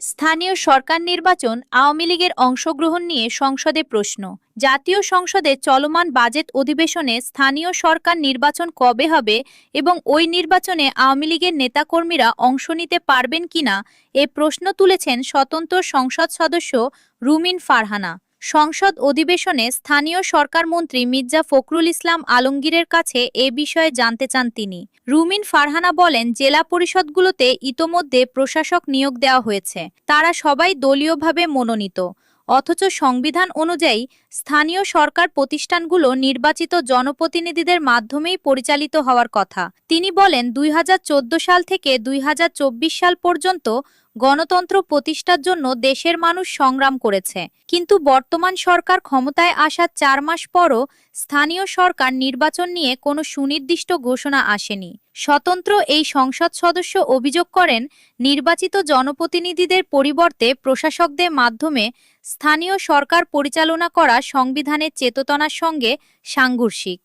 স্থানীয় সরকার নির্বাচন, আওয়ামী লীগের অংশগ্রহণ নিয়ে সংসদে প্রশ্ন। জাতীয় সংসদে চলমান বাজেট অধিবেশনে স্থানীয় সরকার নির্বাচন কবে হবে এবং ওই নির্বাচনে আওয়ামী লীগের নেতাকর্মীরা অংশ নিতে পারবেন কিনা এ প্রশ্ন তুলেছেন স্বতন্ত্র সংসদ সদস্য রুমিন ফারহানা। সংসদ অধিবেশনে স্থানীয় সরকার মন্ত্রী মির্জা ফখরুল ইসলাম আলমগীরের কাছে এ বিষয়ে জানতে চান তিনি। রুমিন ফারহানা বলেন, জেলা পরিষদগুলোতে ইতোমধ্যে প্রশাসক নিয়োগ দেওয়া হয়েছে, তারা সবাই দলীয়ভাবে মনোনীত। অথচ সংবিধান অনুযায়ী স্থানীয় সরকার প্রতিষ্ঠানগুলো নির্বাচিত জনপ্রতিনিধিদের মাধ্যমেই পরিচালিত হওয়ার কথা। তিনি বলেন, 2014 সাল থেকে 2024 সাল পর্যন্ত গণতন্ত্র প্রতিষ্ঠার জন্য দেশের মানুষ সংগ্রাম করেছে, কিন্তু বর্তমান সরকার ক্ষমতায় আসার 4 মাস পরও স্থানীয় সরকার নির্বাচন নিয়ে কোনো সুনির্দিষ্ট ঘোষণা আসেনি। স্বতন্ত্র এই সংসদ সদস্য অভিযোগ করেন, নির্বাচিত জনপ্রতিনিধিদের পরিবর্তে প্রশাসকদের মাধ্যমে স্থানীয় সরকার পরিচালনা করা সংবিধানের চেতনার সঙ্গে সাংঘর্ষিক।